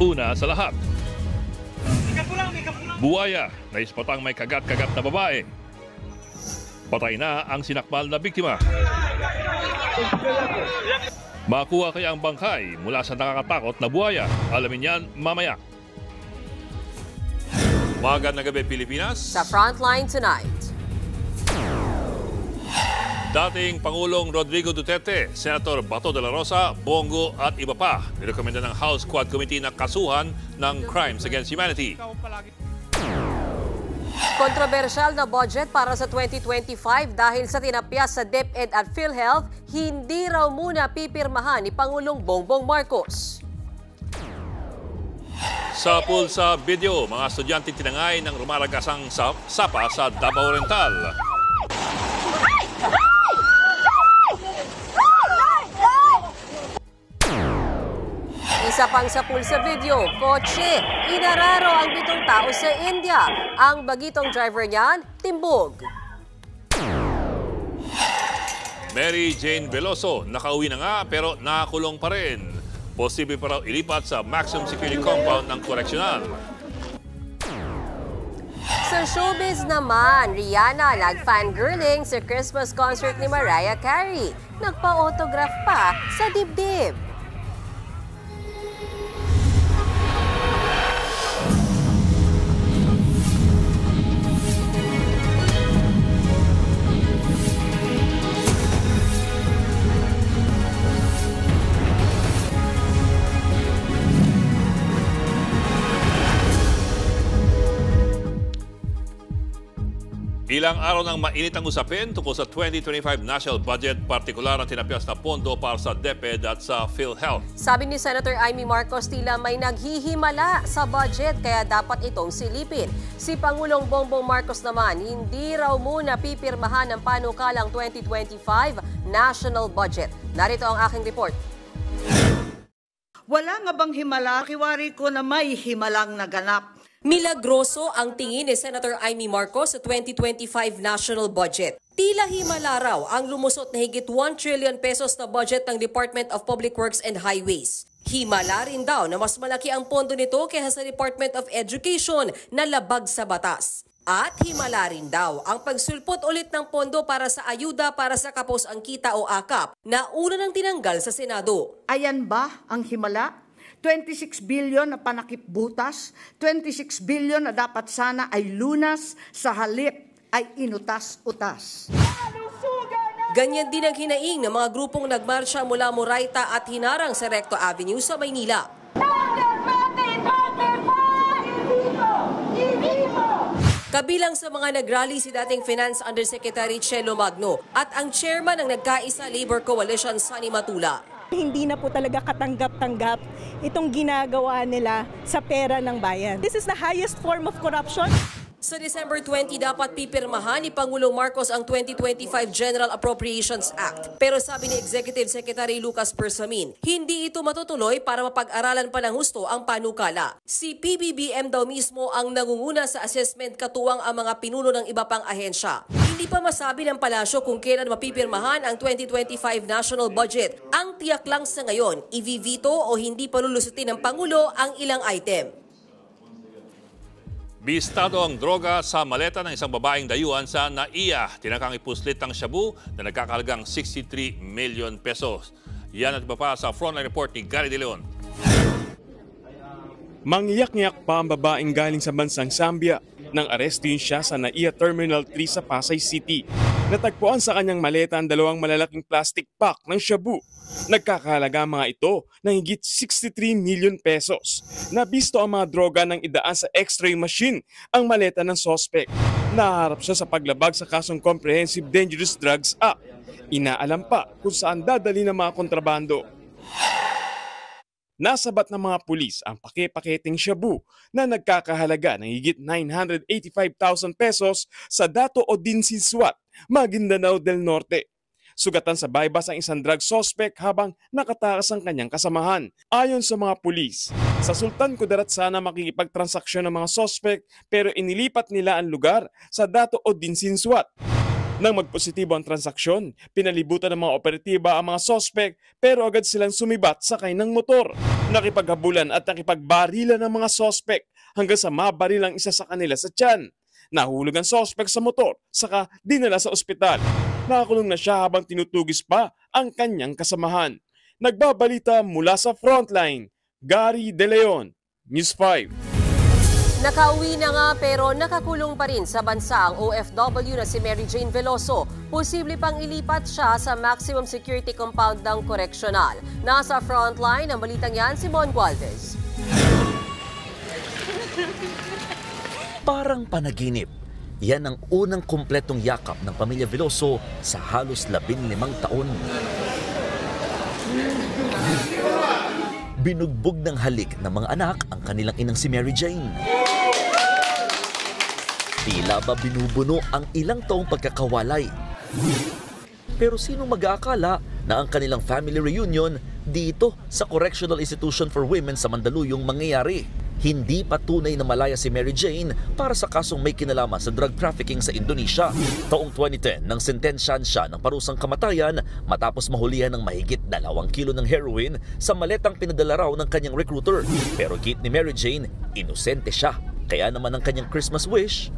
Una sa lahat, buwaya na ispatang may kagat-kagat na babae. Patay na ang sinakmal na biktima. Makuha kaya ang bangkay mula sa nakakatakot na buwaya? Alamin yan mamaya. Magandang gabi, Pilipinas. Sa Frontline tonight. Dating Pangulong Rodrigo Duterte, Senator Bato de la Rosa, Bongo at iba pa nirekomenda ng House Quad Committee na kasuhan ng Crimes Against Humanity. Kontrobersyal na budget para sa 2025 dahil sa tinapyas sa DepEd at PhilHealth, hindi raw muna pipirmahan ni Pangulong Bongbong Marcos. Sa pulsa video, mga estudyante tinangay ng rumaragasang sapa sa Davao Oriental. Isa pang sa pulsa video, kotse, inararo ang 7 tao sa India. Ang bagitong driver niyan, timbog. Mary Jane Veloso, nakauwi na nga pero nakakulong pa rin. Posible pa raw ilipat sa maximum security compound ng koreksyonal. Sa showbiz naman, Rihanna nag-fangirling sa Christmas concert ni Mariah Carey. Nagpa-autograph pa sa dibdib. Ilang araw nang mainit ang usapin tungkol sa 2025 national budget, partikular ang tinapyas na pondo para sa DepEd at sa PhilHealth. Sabi ni Senator Amy Marcos, tila may naghihimala sa budget kaya dapat itong silipin. Si Pangulong Bongbong Marcos naman, hindi raw muna pipirmahan ng panukalang 2025 national budget. Narito ang aking report. Wala nga bang himala? Kiwari ko na may himalang naganap. Milagroso ang tingin ni Senator Amy Marcos sa 2025 national budget. Tila himala raw ang lumusot na higit 1 trillion pesos na budget ng Department of Public Works and Highways. Himala rin daw na mas malaki ang pondo nito kaysa sa Department of Education na labag sa batas. At himala rin daw ang pagsulpot ulit ng pondo para sa ayuda para sa kapos ang kita o AKAP na una nang tinanggal sa Senado. Ayan ba ang himala? 26 billion na panakip-butas, 26 billion na dapat sana ay lunas, sa halip ay inutas-utas. Ganyan din ang hinaing ng mga grupong nagmarsya mula Moraita at hinarang sa Recto Avenue sa Maynila. Kabilang sa mga nagrally si dating Finance Undersecretary Chelo Magno at ang chairman ng Nagkaisa Labor Coalition, Sonny Matula. Hindi na po talaga katanggap-tanggap itong ginagawa nila sa pera ng bayan. This is the highest form of corruption. Sa December 20, dapat pipirmahan ni Pangulong Marcos ang 2025 General Appropriations Act. Pero sabi ni Executive Secretary Lucas Bersamin, hindi ito matutuloy para mapag-aralan pa ng husto ang panukala. Si PBBM daw mismo ang nangunguna sa assessment katuwang ang mga pinuno ng iba pang ahensya. Hindi pa masabi ng palasyo kung kailan mapipirmahan ang 2025 national budget. Ang tiyak lang sa ngayon, i-veto o hindi palulusutin ng Pangulo ang ilang item. Bistado ang droga sa maleta ng isang babaeng dayuhan sa NAIA. Tinakang ipuslit ang shabu na nagkakahalagang 63 million pesos. Yan at iba pa sa Frontline Report ni Gary De Leon. Mangyak-ngyak pa ang babaeng galing sa bansang Zambia nang arestin siya sa NAIA Terminal 3 sa Pasay City. Natagpuan sa kanyang maleta ang 2 malalaking plastic pack ng shabu. Nagkakahalaga mga ito ng higit 63 million pesos. Nabisto ang mga droga ng idaan sa x-ray machine ang maleta ng sospek. Naharap siya sa paglabag sa kasong Comprehensive Dangerous Drugs Act. Inaalam pa kung saan dadali ng mga kontrabando. Nasabat ng mga pulis ang pake-paketing shabu na nagkakahalaga ng higit 985,000 pesos sa Dato Odinsinswat, Maguindanao del Norte. Sugatan sa bypass ang isang drug suspect habang nakatakas ang kanyang kasamahan. Ayon sa mga pulis, sa Sultan Kudarat sana makikipagtransaksyon ng mga suspect pero inilipat nila ang lugar sa Dato Odinsinswat. Nang magpositibo ang transaksyon, pinalibutan ng mga operatiba ang mga sospek pero agad silang sumibat sakay ng motor. Nakipaghabulan at nakipagbarilan ng mga sospek hanggang sa mabaril ang isa sa kanila sa tiyan. Nahulog ang sospek sa motor, saka dinala sa ospital. Nakakulong na siya habang tinutugis pa ang kanyang kasamahan. Nagbabalita mula sa Frontline, Gary De Leon, News 5. Nakauwi na nga pero nakakulong pa rin sa bansa ang OFW na si Mary Jane Veloso. Posible pang ilipat siya sa maximum security compound ng koreksyonal. Nasa Frontline ang balitang yan si Mon Gualvez. Parang panaginip. Yan ang unang kumpletong yakap ng pamilya Veloso sa halos 15 taon. Binugbog ng halik ng mga anak ang kanilang inang si Mary Jane. Tila ba binubuno ang ilang taong pagkakawalay. Pero sino mag-aakala na ang kanilang family reunion dito sa Correctional Institution for Women sa Mandaluyong mangyayari? Hindi pa tunay na malaya si Mary Jane para sa kasong may kinalaman sa drug trafficking sa Indonesia. Taong 2010 nang sentensyahan siya ng parusang kamatayan matapos mahulihan ng mahigit 2 kilo ng heroin sa maletang pinadala raw ng kanyang recruiter. Pero git ni Mary Jane, inosente siya. Kaya naman ang kanyang Christmas wish,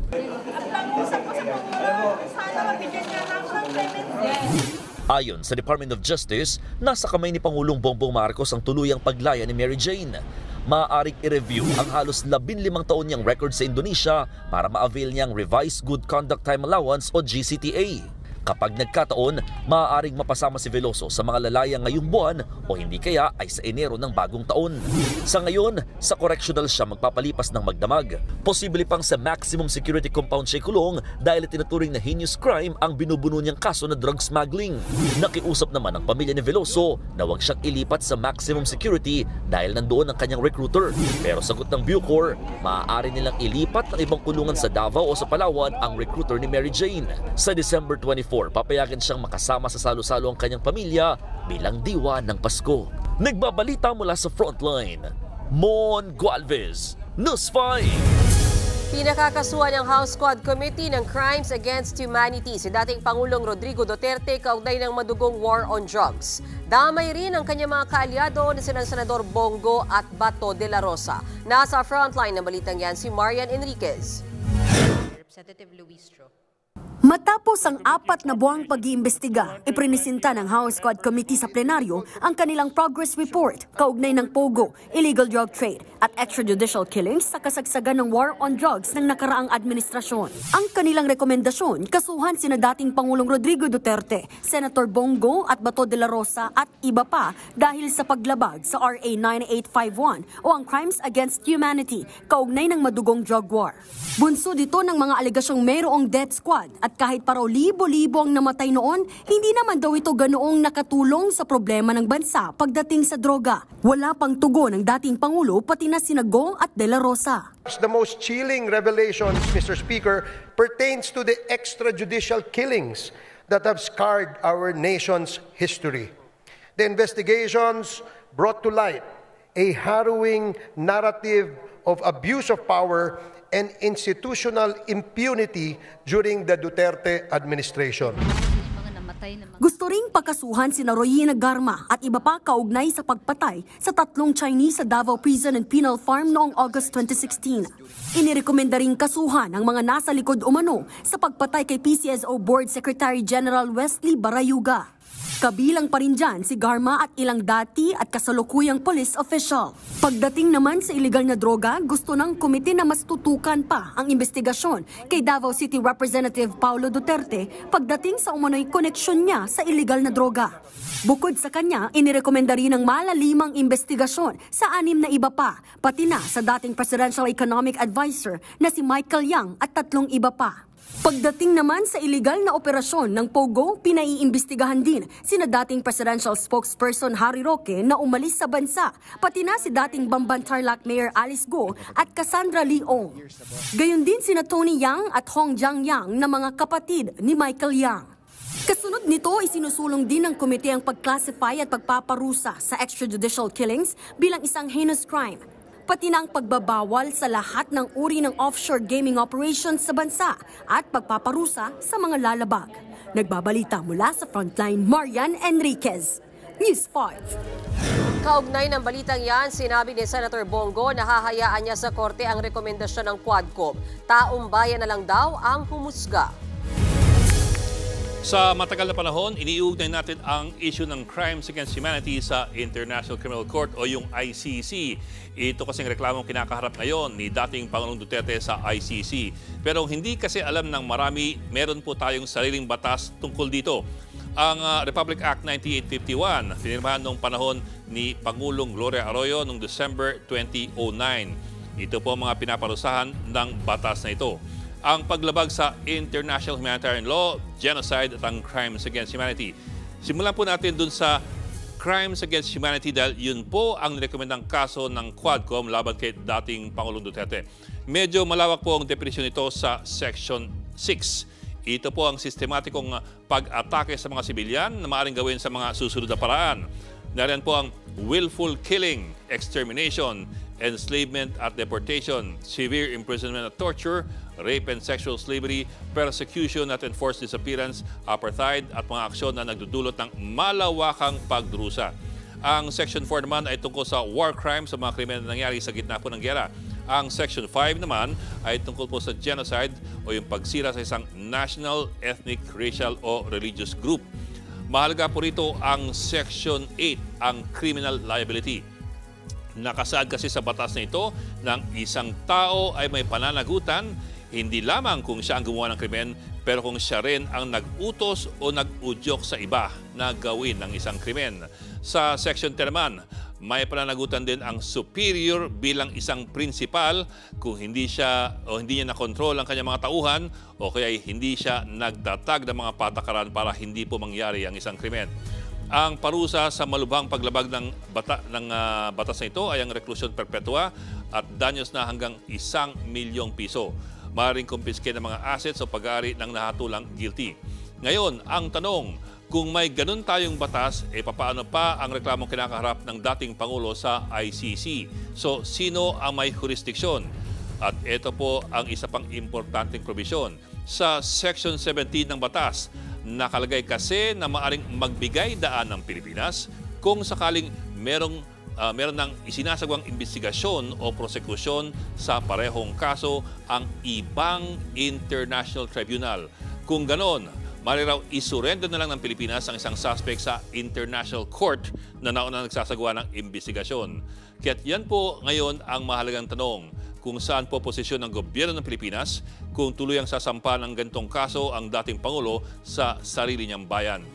ayon sa Department of Justice, nasa kamay ni Pangulong Bongbong Marcos ang tuluyang paglaya ni Mary Jane. Maaaring i-review ang halos 15 taon niyang record sa Indonesia para ma-avail niyang Revised Good Conduct Time Allowance o GCTA. Kapag nagkataon, maaaring mapasama si Veloso sa mga lalaya ngayong buwan o hindi kaya ay sa Enero ng bagong taon. Sa ngayon, sa correctional siya magpapalipas ng magdamag. Posible pang sa maximum security compound siya kulong dahil tinuturing na heinous crime ang binubuno niyang kaso na drug smuggling. Nakiusap naman ang pamilya ni Veloso na huwag siyang ilipat sa maximum security dahil nandoon ang kanyang recruiter. Pero sagot ng Bucor, maaari nilang ilipat ng ibang kulungan sa Davao o sa Palawan ang recruiter ni Mary Jane. Sa December 24, papayagan siyang makasama sa salo-salo ang kanyang pamilya bilang diwa ng Pasko. Nagbabalita mula sa Frontline, Mon Gualvez, News 5. Pinakakasuhan ng House Squad Committee ng Crimes Against Humanity si dating Pangulong Rodrigo Duterte kaugnay ng madugong war on drugs. Damay rin ang kanyang mga kaalyado na sina Senador Bongo at Bato de la Rosa. Nasa Frontline ng balitang yan si Marian Enriquez. Representative Luis Tro. Matapos ang 4 na buwang pag-iimbestiga, iprinisinta ng House Squad Committee sa plenaryo ang kanilang progress report kaugnay ng POGO, illegal drug trade at extrajudicial killings sa kasagsagan ng war on drugs ng nakaraang administrasyon. Ang kanilang rekomendasyon, kasuhan sina dating Pangulong Rodrigo Duterte, Senator Bongo at Bato de la Rosa at iba pa dahil sa paglabag sa RA 9851 o ang Crimes Against Humanity kaugnay ng madugong drug war. Bunso dito ng mga alegasyong mayroong death squad at kahit pa raw libo-libo ang namatay noon, hindi naman daw ito ganoong nakatulong sa problema ng bansa pagdating sa droga. Wala pang tugon ng dating Pangulo pati na sina Go at De La Rosa. The most chilling revelations, Mr. Speaker, pertains to the extrajudicial killings that have scarred our nation's history. The investigations brought to light a harrowing narrative of abuse of power and institutional impunity during the Duterte administration. Gusto ring pakasuhan sina Royina Garma at iba pa kaugnay sa pagpatay sa 3 Chinese sa Davao Prison and Penal Farm noong August 2016. Inirekomenda ring kasuhan ang mga nasa likod umano sa pagpatay kay PCSO Board Secretary General Wesley Barayuga. Kabilang pa rin dyan si Garma at ilang dati at kasalukuyang police official. Pagdating naman sa iligal na droga, gusto ng komite na mas tutukan pa ang investigasyon kay Davao City Representative Paulo Duterte pagdating sa umano'y koneksyon niya sa iligal na droga. Bukod sa kanya, inirekomenda rin ng malalimang investigasyon sa 6 na iba pa, pati na sa dating Presidential Economic Advisor na si Michael Yang at 3 iba pa. Pagdating naman sa iligal na operasyon ng POGO, pinaiimbestigahan din sina dating Presidential Spokesperson Harry Roque na umalis sa bansa, pati na si dating Bamban Tarlac Mayor Alice Go at Cassandra Leong. Gayon din sina Tony Yang at Hong Jiang Yang na mga kapatid ni Michael Yang. Kasunod nito, isinusulong din ng komite ang pag-classify at pagpaparusa sa extrajudicial killings bilang isang heinous crime, pati na ang pagbabawal sa lahat ng uri ng offshore gaming operations sa bansa at pagpaparusa sa mga lalabag. Nagbabalita mula sa Frontline, Marian Enriquez, News 5. Kaugnay ng balitang yan, sinabi ni Senator Bongo na hahayaan niya sa korte ang rekomendasyon ng Quadcom. Taong bayan na lang daw ang humusga. Sa matagal na panahon, iniugnay natin ang issue ng crimes against humanity sa International Criminal Court o yung ICC. Ito kasing reklamong kinakaharap ngayon ni dating Pangulong Duterte sa ICC. Pero hindi kasi alam ng marami, meron po tayong sariling batas tungkol dito. Ang Republic Act 9851, pinirmahan noong panahon ni Pangulong Gloria Arroyo noong December 2009. Ito po ang mga pinaparusahan ng batas na ito. Ang paglabag sa international humanitarian law, genocide at ang crimes against humanity. Simulan po natin dun sa crimes against humanity dahil yun po ang nirekomendang kaso ng Quadcom laban kay dating Pangulong Duterte. Medyo malawak po ang definisyon nito sa Section 6. Ito po ang sistematikong pag-atake sa mga sibilyan na maaaring gawin sa mga susunod na paraan. Nariyan po ang willful killing, extermination, enslavement at deportation, severe imprisonment at torture, rape and sexual slavery, persecution at enforced disappearance, apartheid at mga aksyon na nagdudulot ng malawakang pagdurusa. Ang Section 4 naman ay tungkol sa war crimes sa mga krimen na nangyari sa gitna po ng giyera. Ang Section 5 naman ay tungkol po sa genocide o yung pagsira sa isang national, ethnic, racial o religious group. Mahalaga po rito ang Section 8, ang criminal liability. Nakasaad kasi sa batas na ito ng isang tao ay may pananagutan hindi lamang kung siya ang gumawa ng krimen, pero kung siya rin ang nag-utos o nag-udyok sa iba na gawin ng isang krimen. Sa Section 10 naman, may pananagutan din ang superior bilang isang principal kung hindi siya o hindi niya nakontrol ang kanyang mga tauhan o kaya hindi siya nagtatag ng mga patakaran para hindi po mangyari ang isang krimen. Ang parusa sa malubhang paglabag ng batas na ito ay ang reklusyon perpetua at danyos na hanggang 1 milyong piso. Maaaring kumpiske ng mga assets o pag-aari ng nahatulang guilty. Ngayon, ang tanong, kung may ganun tayong batas, paano pa ang reklamong kinakaharap ng dating Pangulo sa ICC? So, sino ang may jurisdiksyon? At ito po ang isa pang importanteng probisyon. Sa Section 17 ng batas, nakalagay kasi na maaaring magbigay daan ng Pilipinas kung sakaling meron ng isinasagawang investigasyon o prosekusyon sa parehong kaso ang ibang international tribunal. Kung ganon, mariraw isurrender na lang ng Pilipinas ang isang suspect sa international court na nauna nagsasagawa ng investigasyon. Kaya't yan po ngayon ang mahalagang tanong, kung saan po posisyon ng gobyerno ng Pilipinas kung tuluyang sasampa ng ganitong kaso ang dating Pangulo sa sarili niyang bayan.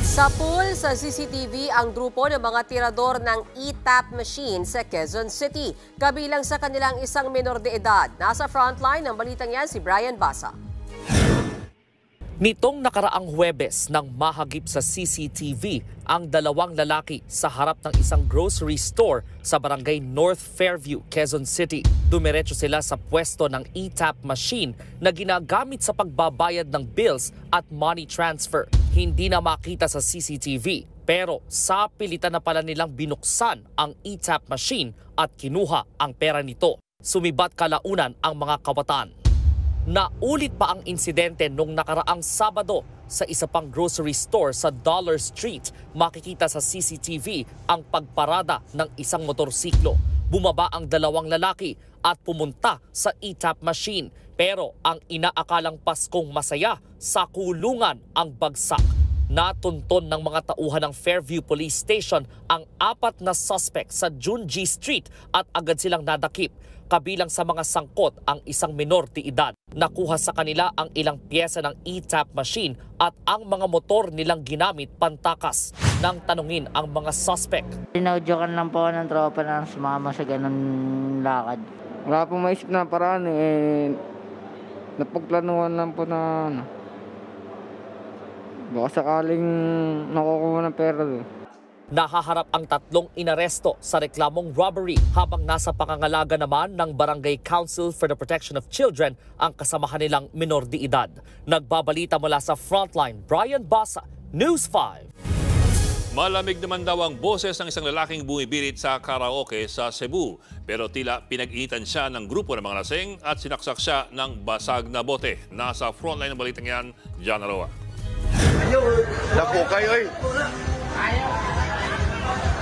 Sa pool sa CCTV ang grupo ng mga tirador ng e-tap machine sa Quezon City. Kabilang sa kanilang isang menor de edad. Nasa frontline ng balitang yan si Brian Basa. Nitong nakaraang Huwebes nang mahagip sa CCTV ang dalawang lalaki sa harap ng isang grocery store sa barangay North Fairview, Quezon City. Dumiretso sila sa pwesto ng e-tap machine na ginagamit sa pagbabayad ng bills at money transfer. Hindi na makita sa CCTV pero sa pilitan na pala nilang binuksan ang e-tap machine at kinuha ang pera nito. Sumibat kalaunan ang mga kawatan. Naulit pa ang insidente nung nakaraang Sabado sa isa pang grocery store sa Dollar Street. Makikita sa CCTV ang pagparada ng isang motorsiklo. Bumaba ang dalawang lalaki at pumunta sa e-tap machine. Pero ang inaakalang Paskong masaya, sa kulungan ang bagsak. Natunton ng mga tauhan ng Fairview Police Station ang 4 na suspect sa Junji Street at agad silang nadakip. Kabilang sa mga sangkot ang isang menor de edad. Nakuha sa kanila ang ilang pyesa ng e-tap machine at ang mga motor nilang ginamit pantakas. Nang tanungin ang mga suspect. Inaudyokan lang po ng tropa na sumama sa ganun lakad. Wala pong maisip na paraan napagplanuhan lang po na baka sakaling nakukuha ng pera doon. Nahaharap ang 3 inaresto sa reklamong robbery habang nasa pangangalaga naman ng Barangay Council for the Protection of Children ang kasamahan nilang menor de edad. Nagbabalita mula sa Frontline, Brian Basa, News 5. Malamig naman daw ang boses ng isang lalaking bumibirit sa karaoke sa Cebu. Pero tila pinag-initan siya ng grupo ng mga lasing at sinaksak siya ng basag na bote. Nasa frontline ng balitang yan, John Aroa. Dako kayo eh.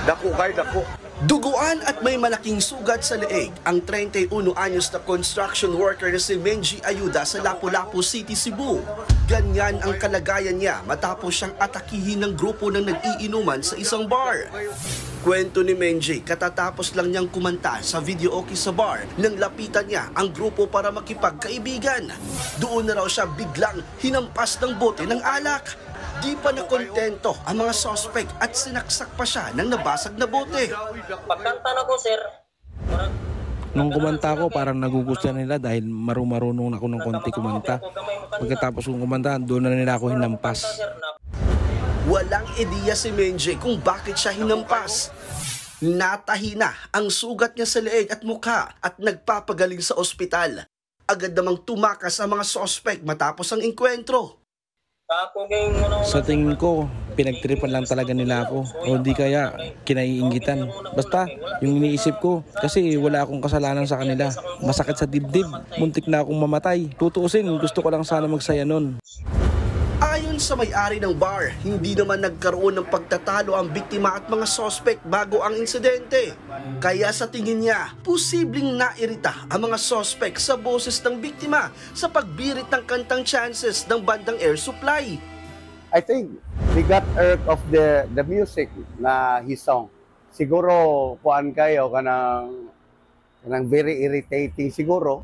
Dako. Duguan at may malaking sugat sa leeg ang 31 anyos na construction worker na si Menji Ayuda sa Lapu-Lapu City, Cebu. Ganyan ang kalagayan niya matapos siyang atakihin ng grupo ng nag-iinuman sa isang bar. Kwento ni Menji, katatapos lang niyang kumanta sa videoke sa bar nang lapitan niya ang grupo para makipagkaibigan. Doon na raw siya biglang hinampas ng bote ng alak. Di pa nakontento ang mga suspect at sinaksak pa siya ng nabasag na bote. Pagkanta na ko, sir. Nung kumanta ko, parang nagugustuhan nila dahil marunong ako ng konti kumanta. Pagkatapos kong kumanta, doon na nila ako hinampas. Walang ideya si Menji kung bakit siya hinampas. Natahi na ang sugat niya sa leeg at mukha at nagpapagaling sa ospital. Agad namang tumakas ang mga suspect matapos ang engkwentro. Sa tingin ko, pinagtripan lang talaga nila ako o di kaya kinaiingitan. Basta, yung iniisip ko, kasi wala akong kasalanan sa kanila. Masakit sa dibdib, muntik na akong mamatay. Tutuusin, gusto ko lang sana magsaya nun. Ayon sa may-ari ng bar, hindi naman nagkaroon ng pagtatalo ang biktima at mga suspect bago ang insidente. Kaya sa tingin niya, posibleng nairita ang mga suspect sa boses ng biktima sa pagbirit ng kantang Chances ng bandang Air Supply. I think they got irked of the music na his song. Siguro kuan kayo kanang very irritating siguro.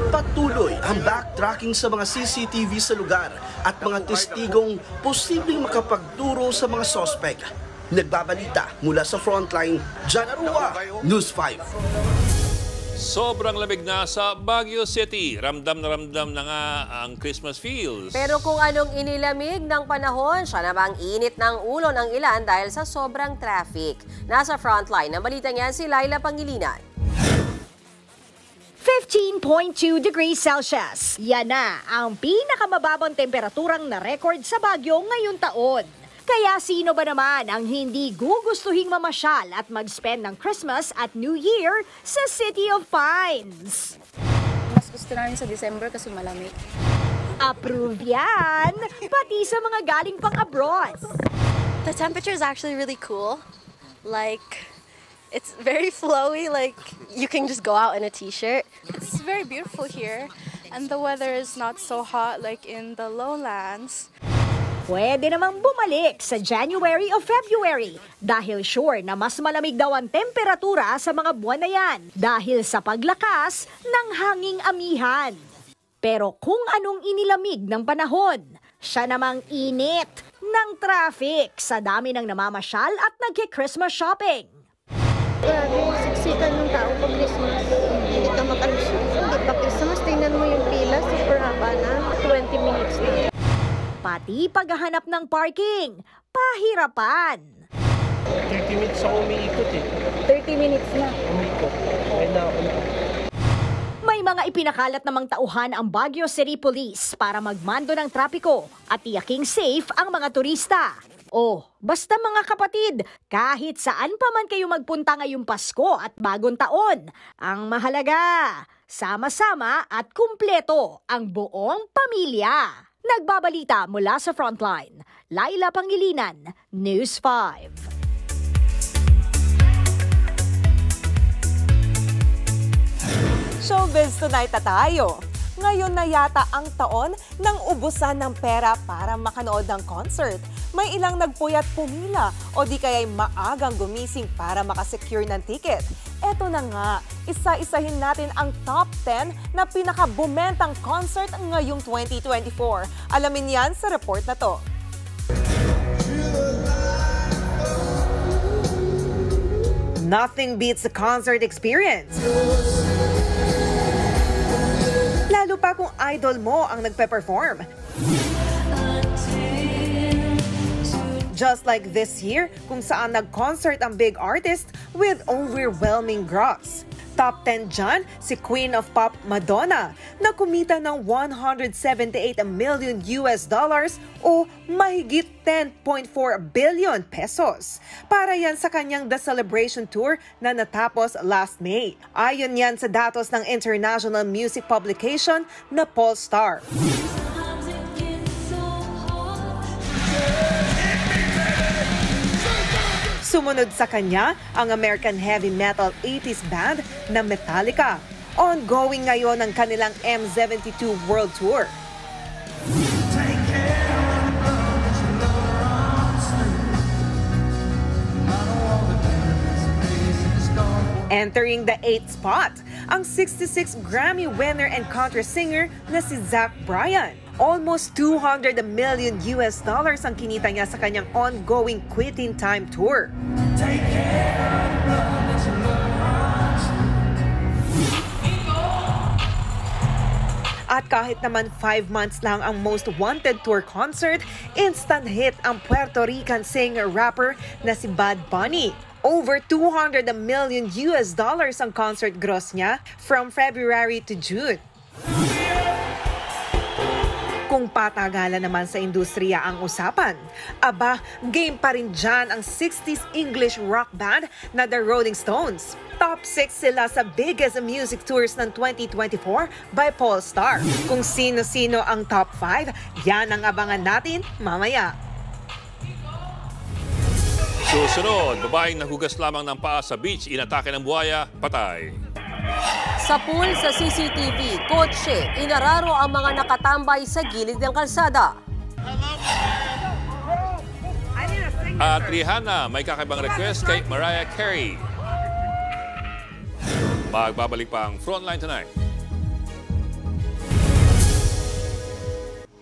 Patuloy ang backtracking sa mga CCTV sa lugar at mga testigong posibleng makapagturo sa mga sospek. Nagbabalita mula sa frontline, John Aroa, News 5. Sobrang lamig na sa Baguio City. Ramdam na nga ang Christmas feels. Pero kung anong inilamig ng panahon, siya namang init ng ulo ng ilan dahil sa sobrang traffic. Nasa frontline ng balita niyan si Laila Pangilinan. 15.2 degrees Celsius. Yan na ang pinakamababang temperaturang na-record sa Baguio ngayong taon. Kaya sino ba naman ang hindi gugustuhing mamasyal at mag-spend ng Christmas at New Year sa City of Pines? Mas gusto namin sa December kasi malamig. Approve yan! Pati sa mga galing pang abroad. The temperature is actually really cool. Like, it's very flowy, like you can just go out in a t-shirt. It's very beautiful here and the weather is not so hot like in the lowlands. Pwede namang bumalik sa January o February dahil sure na mas malamig daw ang temperatura sa mga buwan na yan dahil sa paglakas ng hanging amihan. Pero kung anong inilamig ng panahon, siya namang init ng traffic sa dami ng namamasyal at nagki-Christmas shopping. Grabe, siksikan ng tao pag Christmas. Hindi ka makalusot. Hindi pa Christmas, tingnan mo yung pila, super haba na. 20 minutes na. Pati paghahanap ng parking, pahirapan. 30 minutes ako umiikot eh. 30 minutes na. Umikot. Kaya na ako. May mga ipinakalat namang tauhan ang Baguio City Police para magmando ng trapiko at tiyaking safe ang mga turista. Basta mga kapatid, kahit saan pa man kayo magpunta ngayong Pasko at Bagong Taon, ang mahalaga, sama-sama at kumpleto ang buong pamilya. Nagbabalita mula sa frontline, Laila Pangilinan, News 5. Showbiz Tonight na tayo. Ngayon na yata ang taon ng ubusan ng pera para makanood ng concert. May ilang nagpuyat pumila o di kaya'y maagang gumising para makasecure ng ticket. Eto na nga, isa-isahin natin ang top 10 na pinakabumentang concert ngayong 2024. Alamin yan sa report na to. Nothing beats the concert experience. Lalo pa kung idol mo ang nagpe-perform. Just like this year, kung saan nag-concert ang big artist with overwhelming gross. Top 10 dyan, si Queen of Pop Madonna na kumita ng $178 million o mahigit 10.4 billion pesos. Para yan sa kanyang The Celebration Tour na natapos last May. Ayon yan sa datos ng international music publication na Pollstar. Sumunod sa kanya ang American heavy metal 80s band na Metallica. Ongoing ngayon ang kanilang M72 World Tour. Entering the 8th spot, ang 66 Grammy winner and country singer na si Zach Bryan. Almost $200 million ang kinita niya sa kanyang ongoing Quitting Time Tour. At kahit naman 5 months lang ang Most Wanted Tour concert, instant hit ang Puerto Rican singer-rapper na si Bad Bunny. Over $200 million ang concert gross niya from February to June. Kung patagalan naman sa industriya ang usapan, aba, game pa rin dyan ang 60s English rock band na The Rolling Stones. Top 6 sila sa biggest music tours ng 2024 by Pollstar. Kung sino-sino ang top 5, yan ang abangan natin mamaya. Susunod, babaeng nahugas lamang ng paa sa beach, inatake ng buhaya, patay. Sa pool sa CCTV, kotse, inararo ang mga nakatambay sa gilid ng kalsada. At Rihanna, may kakaibang request kay Mariah Carey. Magbabalik pa ang Frontline tonight.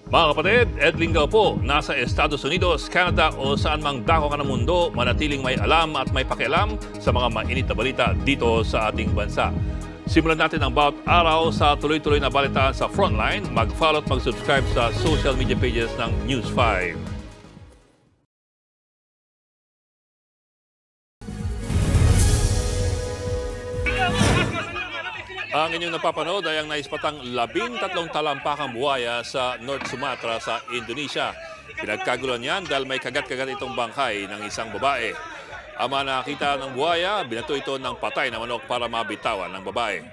Mga kapatid, Ed Lingaw po, nasa Estados Unidos, Canada o saan mang dako ka ng mundo, manatiling may alam at may pakialam sa mga mainit na balita dito sa ating bansa. Simulan natin ang bawat araw sa tuloy-tuloy na balitaan sa Frontline. Mag-follow at mag-subscribe sa social media pages ng News 5. Ang inyong napapanood ay ang naispatang 13 talampakang buhaya sa North Sumatra sa Indonesia. Pinagkagulan yan dahil may kagat-kagat itong bangkay ng isang babae. Ang mga nakakita ng buhaya, binato ito ng patay na manok para mabitawan ng babae.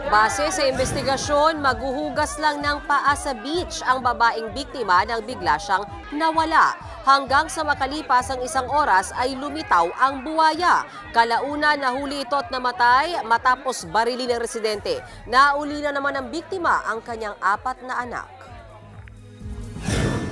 Base sa investigasyon, maghuhugas lang ng paa sa beach ang babaeng biktima nang bigla siyang nawala. Hanggang sa makalipas ang 1 oras ay lumitaw ang buwaya. Kalauna nahuli ito at namatay matapos barili ng residente. Nauli na naman ng biktima ang kanyang 4 na anak.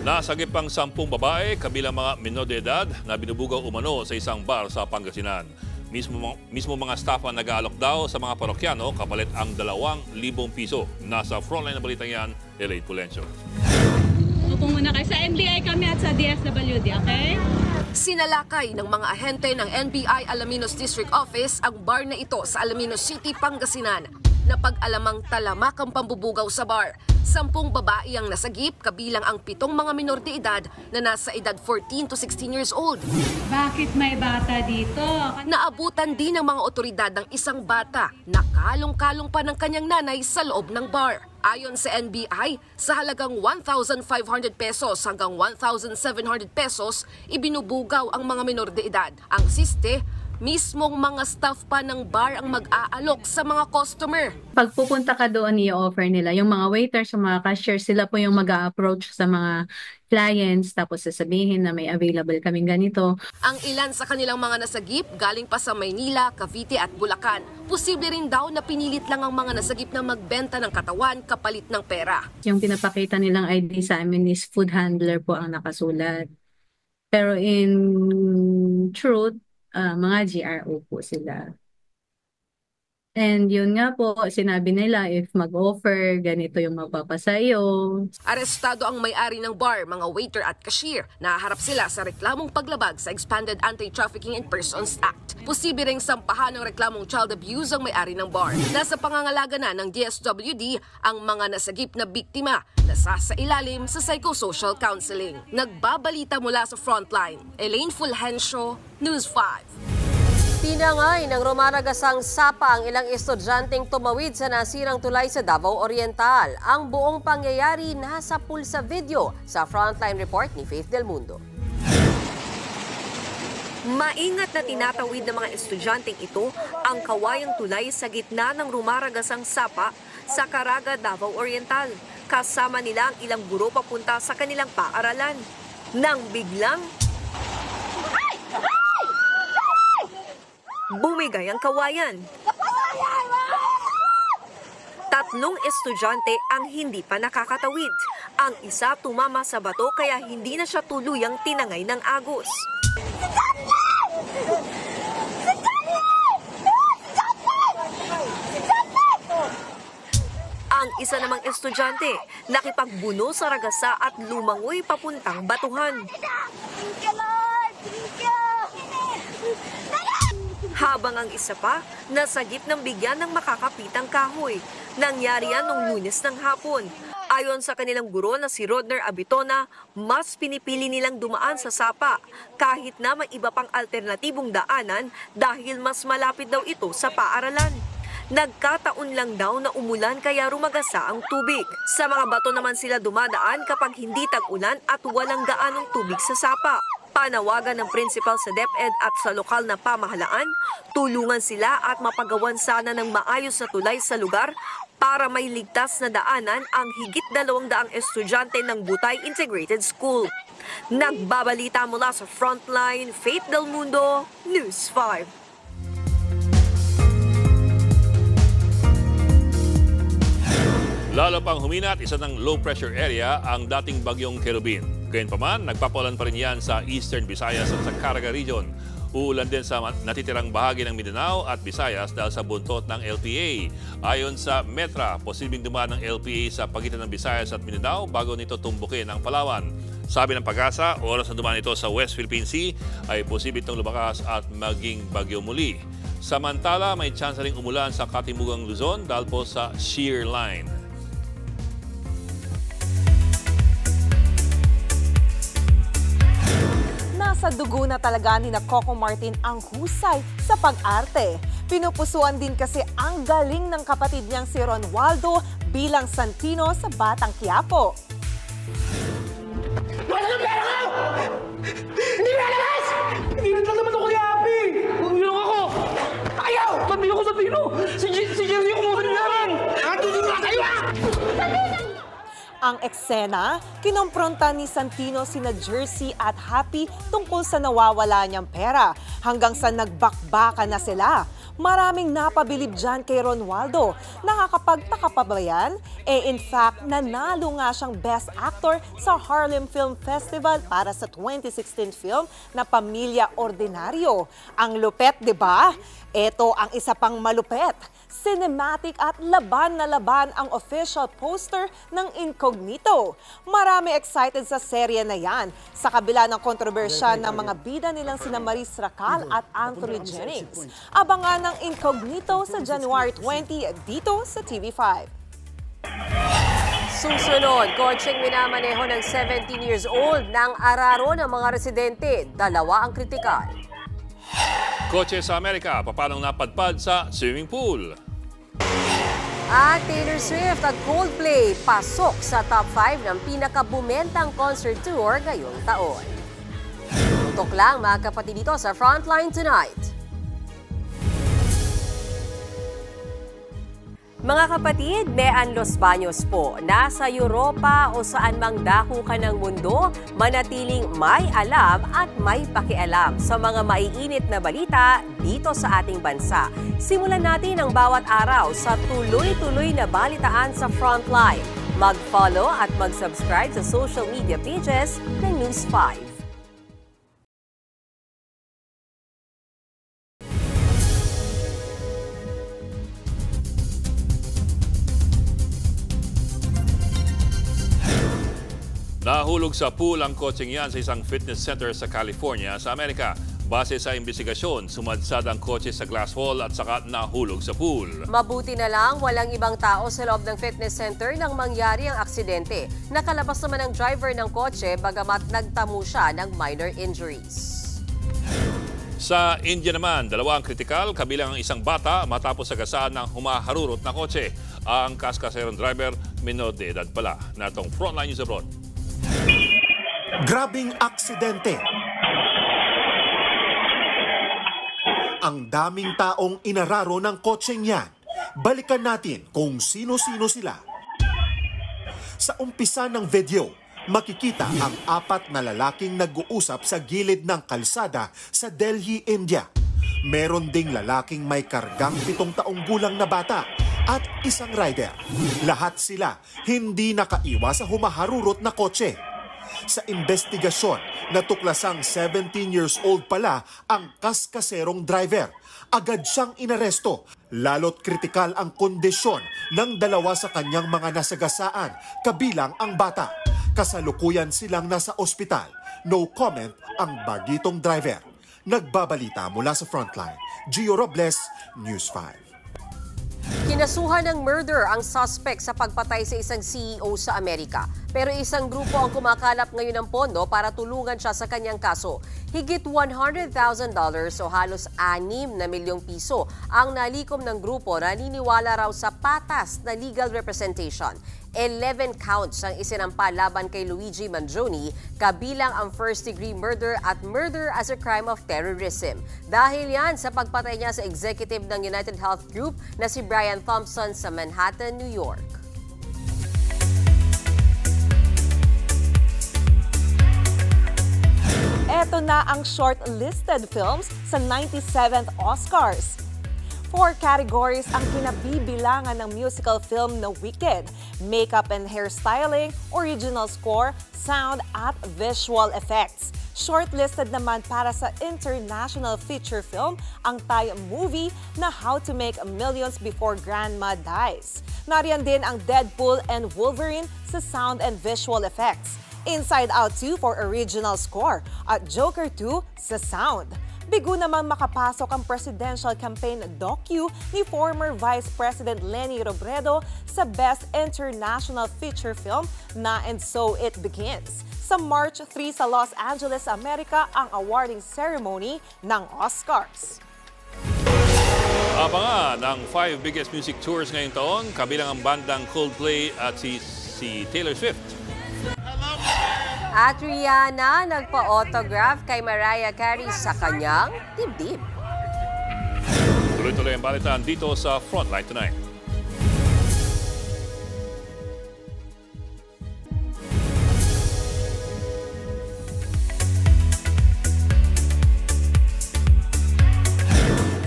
Nasagip ang 10 babae, kabilang mga menor de edad na binubugaw umano sa isang bar sa Pangasinan. Mismo mga staff ang nag-aalok daw sa mga parokyano kapalit ang 2,000 piso. Nasa frontline na balitang yan, Elaine Pulencio. Upo muna kayo. Sa NBI kami at sa DSWD, okay? Sinalakay ng mga ahente ng NBI Alaminos District Office ang bar na ito sa Alaminos City, Pangasinan. Napag-alamang talamak ang pambubugaw sa bar. 10 babae ang nasagip, kabilang ang 7 mga minor de edad na nasa edad 14 to 16 years old. Bakit may bata dito? Naabutan din ng mga otoridad ng isang bata na kalong-kalong pa ng kanyang nanay sa loob ng bar. Ayon sa NBI, sa halagang 1,500 pesos hanggang 1,700 pesos, ibinubugaw ang mga minor de edad. Ang siste, mismong mga staff pa ng bar ang mag-aalok sa mga customer. Pag pupunta ka doon, i-offer nila. Yung mga waiters, yung mga cashier, sila po yung mag-a-approach sa mga clients, tapos sasabihin na may available kaming ganito. Ang ilan sa kanilang mga nasagip galing pa sa Maynila, Cavite at Bulacan. Posible rin daw na pinilit lang ang mga nasagip na magbenta ng katawan kapalit ng pera. Yung pinapakita nilang ID sa amin is food handler po ang nakasulat. Pero in truth, mga GRO po sila. And yun nga po, sinabi nila if mag-offer, ganito yung mapapasayo. Arestado ang may-ari ng bar, mga waiter at cashier. Naharap sila sa reklamong paglabag sa Expanded Anti-Trafficking in Persons Act. Posible ring sampahan ng reklamong child abuse ang may-ari ng bar. Nasa pangangalaga na ng DSWD ang mga nasagip na biktima na sasailalim sa psychosocial counseling. Nagbabalita mula sa Frontline, Elaine Fulgencio, News 5. Tinangay ng rumaragasang sapa ang ilang estudyanteng tumawid sa nasirang tulay sa Davao Oriental. Ang buong pangyayari nasa pulsa video sa Frontline Report ni Faith Del Mundo. Maingat na tinatawid ng mga estudyanteng ito ang kawayang tulay sa gitna ng rumaragasang sapa sa Caraga, Davao Oriental. Kasama nila ang ilang guro papunta sa kanilang paaralan. Nang biglang bumigay ang kawayan. 3 estudyante ang hindi pa nakakatawid. Ang isa tumama sa bato kaya hindi na siya tuluyang tinangay ng agos. Ang isa namang estudyante nakipagbuno sa ragasa at lumangoy papuntang batuhan. Habang ang isa pa, nasagip ng bigyan ng makakapitang kahoy. Nangyari yan noong Lunes ng hapon. Ayon sa kanilang guro na si Rodner Abitona, mas pinipili nilang dumaan sa sapa kahit na may iba pang alternatibong daanan dahil mas malapit daw ito sa paaralan. Nagkataon lang daw na umulan kaya rumagasa ang tubig. Sa mga bato naman sila dumadaan kapag hindi tag-ulan at walang gaanong tubig sa sapa. Panawagan ng principal sa DepEd at sa lokal na pamahalaan, tulungan sila at mapagawan sana ng maayos na tulay sa lugar para may ligtas na daanan ang higit 200 estudyante ng Butay Integrated School. Nagbabalita mula sa Frontline, Faith Del Mundo, News 5. Lalo pang huminat, isa ng low-pressure area ang dating bagyong Kerubin. Gayunpaman, nagpapaulan pa rin yan sa Eastern Visayas at sa Caraga Region. Uulan din sa natitirang bahagi ng Mindanao at Visayas dahil sa buntot ng LPA. Ayon sa Metra, posibleng dumaan ng LPA sa pagitan ng Visayas at Mindanao bago nito tumbukin ang Palawan. Sabi ng Pag-asa, oras na dumaan ito sa West Philippine Sea ay posibleng itong lumakas at maging bagyo muli. Samantala, may tsansa ring umulan sa Katimugang Luzon dahil po sa shear line. Nasa dugo na talaga ni Coco Martin ang husay sa pag-arte. Pinupusuan din kasi ang galing ng kapatid niyang si Ronaldo bilang Santino sa Batang Quiapo. Wala na pera ko! Hindi na labas! Hindi na naman ako kay Happy! Tulong ako! Ayaw! Santino ko Santino! Si Jerry yung kumuha namin! Tulong na kayo ah! Ang eksena, kinompronta ni Santino sina Jersey at Happy tungkol sa nawawala niyang pera hanggang sa nagbakbakan na sila. Maraming napabilib dyan kay Ronaldo. Nakakapagtaka pa ba yan? In fact, nanalo nga siyang Best Actor sa Harlem Film Festival para sa 2016 film na Pamilya Ordinaryo. Ang lupet, di ba? Ito ang isa pang malupet. Cinematic at laban na laban ang official poster ng Incognito. Marami excited sa serye na yan sa kabila ng kontrobersya ng mga bida nilang sina Maris Racal at Anthony Jennings. Abangan ng Incognito sa January 20 dito sa TV5. Susunod, kotseng minamaneho ng 17 years old ng araro ng mga residente. 2 ang kritikal. Kotse sa Amerika, papanong napadpad sa swimming pool. At Taylor Swift at Coldplay pasok sa top 5 ng pinakabumentang concert tour ngayong taon. Tutok lang mga kapatid dito sa Frontline Tonight. Mga kapatid, Mean Los Baños po. Nasa Europa o saan mang dako ka ng mundo, manatiling may alam at may pakialam sa mga maiinit na balita dito sa ating bansa. Simulan natin ang bawat araw sa tuloy-tuloy na balitaan sa Frontline. Mag-follow at mag-subscribe sa social media pages ng News 5. Nahulog sa pool ang kotseng yan sa isang fitness center sa California sa Amerika. Base sa investigasyon, sumadsad ang kotse sa glass wall at saka nahulog sa pool. Mabuti na lang walang ibang tao sa loob ng fitness center nang mangyari ang aksidente. Nakalabas naman ang driver ng kotse bagamat nagtamo siya ng minor injuries. Sa India naman, 2 ang kritikal, kabilang ang isang bata matapos sagasaan ng humaharurot na kotse. Ang kaskaserong driver, minor de edad pala. Natong Frontline News Abroad. Grabing aksidente. Ang daming taong inararo ng kotseng yan. Balikan natin kung sino-sino sila. Sa umpisa ng video, makikita ang 4 na lalaking nag-uusap sa gilid ng kalsada sa Delhi, India. Meron ding lalaking may kargang 7 taong gulang na bata at isang rider. Lahat sila hindi nakaiwas sa humaharurot na kotse. Sa investigasyon, natuklasang 17 years old pala ang kaskaserong driver. Agad siyang inaresto, lalo't kritikal ang kondisyon ng 2 sa kanyang mga nasagasaan, kabilang ang bata. Kasalukuyan silang nasa ospital. No comment ang bagitong driver. Nagbabalita mula sa Frontline, Gio Robles, News 5. Kinasuhan ng murder ang suspect sa pagpatay sa isang CEO sa Amerika. Pero isang grupo ang kumakalap ngayon ng pondo para tulungan siya sa kanyang kaso. Higit $100,000 o halos 6 na milyong piso ang nalikom ng grupo na naniniwala raw sa patas na legal representation. 11 counts ang isinampa laban kay Luigi Mangione, kabilang ang first-degree murder at murder as a crime of terrorism. Dahil yan sa pagpatay niya sa executive ng United Health Group na si Brian Thompson sa Manhattan, New York. Eto na ang shortlisted films sa 97th Oscars. 4 categories ang kinabibilangan ng musical film na Wicked: makeup and hairstyling, original score, sound at visual effects. Shortlisted naman para sa international feature film ang Thai movie na How to Make Millions Before Grandma Dies. Nariyan din ang Deadpool and Wolverine sa sound and visual effects, Inside Out 2 for original score at Joker 2 sa sound. Bigo naman makapasok ang presidential campaign docu ni former Vice President Leni Robredo sa Best International Feature Film na And So It Begins. Sa March 3 sa Los Angeles, Amerika ang awarding ceremony ng Oscars. Abangan ang 5 biggest music tours ngayong taon, kabilang ang bandang Coldplay at si Taylor Swift. At Rihanna nagpa-autograph kay Mariah Carey sa kanyang dibdib. Tuloy-tuloy ang balitaan dito sa Frontline Tonight.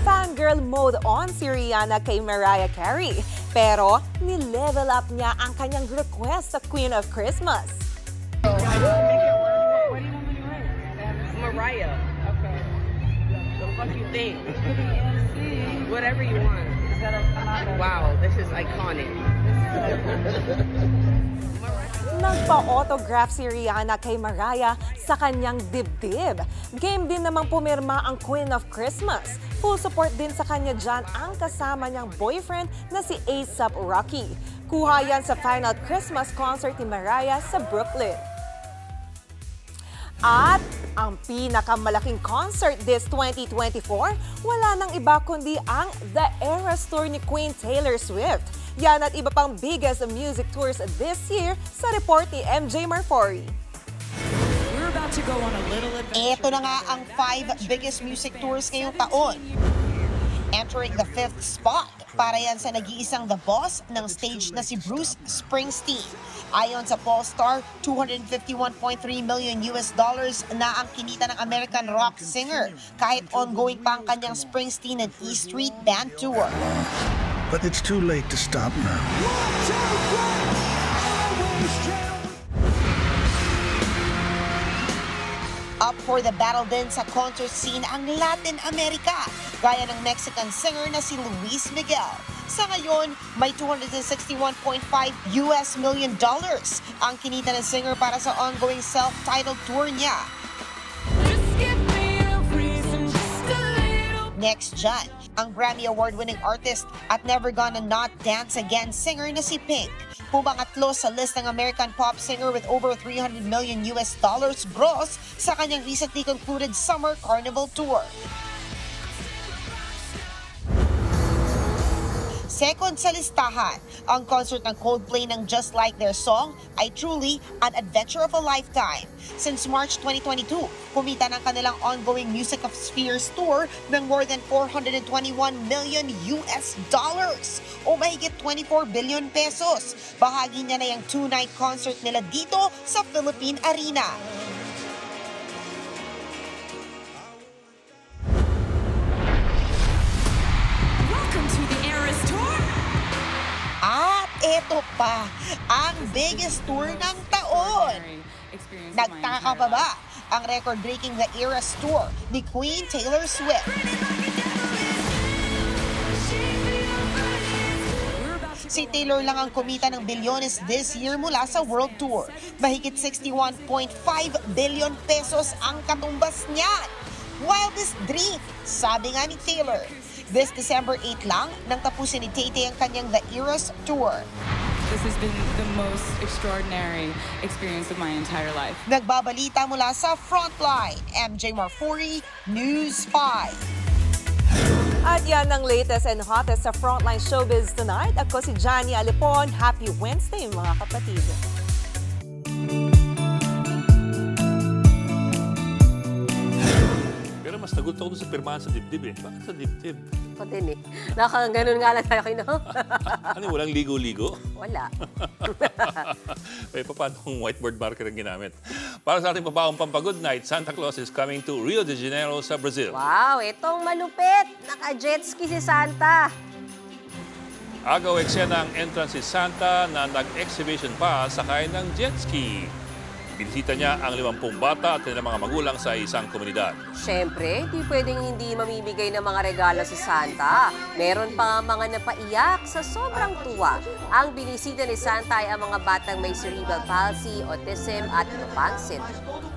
Fangirl mode on si Rihanna kay Mariah Carey. Pero ni-level up niya ang kanyang request sa Queen of Christmas. What do you want me to write? Mariah. Okay. What the fuck you think? Whatever you want. Wow, this is iconic. Nagpa-autograph si Rihanna kay Mariah sa kanyang dibdib. Game din namang pumirma ang Queen of Christmas. Full support din sa kanya dyan ang kasama niyang boyfriend na si A$AP Rocky. Kuha yan sa final Christmas concert ni Mariah sa Brooklyn. At ang pinakamalaking concert this 2024, wala nang iba kundi ang The Eras Tour ni Queen Taylor Swift. Yan at iba pang biggest music tours this year sa report ni MJ Marfori. Ito na nga ang 5 biggest music tours ngayong taon. Entering the 5th spot, para yan sa nag-iisang The Boss ng stage na si Bruce Springsteen. Ayon sa Pollstar, $251.3 million na ang kinita ng American rock singer kahit ongoing pa ang kanyang Springsteen and E Street Band tour. But it's too late to stop now. Up for the battle din sa concert scene ang Latin America, gaya ng Mexican singer na si Luis Miguel. Sa ngayon, may $261.5 million ang kinita ng singer para sa ongoing self-titled tour niya. Next dyan, ang Grammy Award-winning artist at Never Gonna Not Dance Again singer na si Pink. Pumangatlo sa list ng American pop singer with over $300 million gross sa kanyang recently concluded Summer Carnival Tour. Second sa listahan, ang concert ng Coldplay ng Just Like Their Song ay truly an adventure of a lifetime. Since March 2022, kumita ng kanilang ongoing Music of Spheres tour ng more than $421 million o mahigit 24 billion pesos. Bahagi niya na yung 2-night concert nila dito sa Philippine Arena. At ito pa, ang biggest tour ng taon. Nagtaka pa ba ang record-breaking The Eras Tour ni Queen Taylor Swift? Si Taylor lang ang kumita ng bilyones this year mula sa World Tour. Mahigit 61.5 billion pesos ang katumbas niyan. Wildest dream, sabi nga ni Taylor. This December 8 lang nang tapusin ni Tay-Tay ang kanyang The Eras Tour. This has been the most extraordinary experience of my entire life. Nagbabalita mula sa Frontline, MJ Marfori, News 5. At yan ang latest and hottest sa Frontline Showbiz tonight. Ako si Johnny Alipon. Happy Wednesday mga kapatid. Pero mas nagulat ako sa pirmahan sa dibdib eh. Bakit sa dibdib? Ako din eh. Nakakaganon nga lang tayo kayo. Ano, walang ligo-ligo? Wala. May paano kung whiteboard marker ang ginamit. Para sa ating papaong Pampa-Good Night, Santa Claus is coming to Rio de Janeiro sa Brazil. Wow, itong malupit. Naka-jet ski si Santa. Agaw eksena ang entrance si Santa na nag-exhibition pa sakay ng jet ski. Binisita niya ang 50 bata at kanilang mga magulang sa isang komunidad. Siyempre, di pwedeng hindi mamimigay ng mga regalo si Santa. Meron pa nga mga napaiyak sa sobrang tuwa. Ang binisita ni Santa ay ang mga batang may cerebral palsy, autism at Lupang syndrome.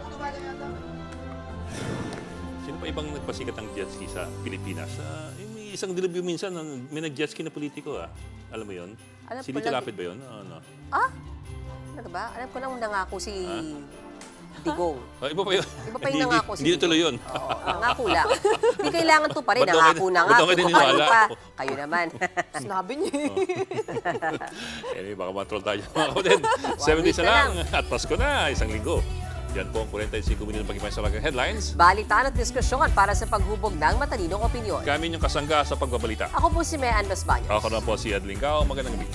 Sino pa ibang nagpasikat ng jet ski sa Pilipinas? May isang dilubyo minsan, may nag-jet ski na politiko. Alam mo yun? Si Dito Lapid ba yun? Ano? Ah? Ano ba? Alam ko lang nangako si Digong. Iba pa yun. Iba pa yung nangako si Digong. Hindi tuloy yun. Oo, nangako lang. Hindi kailangan to pa rin. Nangako na nga. Kayo naman. Sinabi niyo. Anyway, baka matrol tayo mga kapatid. 7 days na lang at Pasko na. Isang linggo. Yan po ang 45 minutes ng pag-ibang sa lagang headlines. Balitaan at diskusyon para sa paghubog ng matalinong opinyon. Kami yung kasangga sa pagbabalita. Ako po si Mean Basbanyo. Ako na po si Adling Cao. Magandang gabi.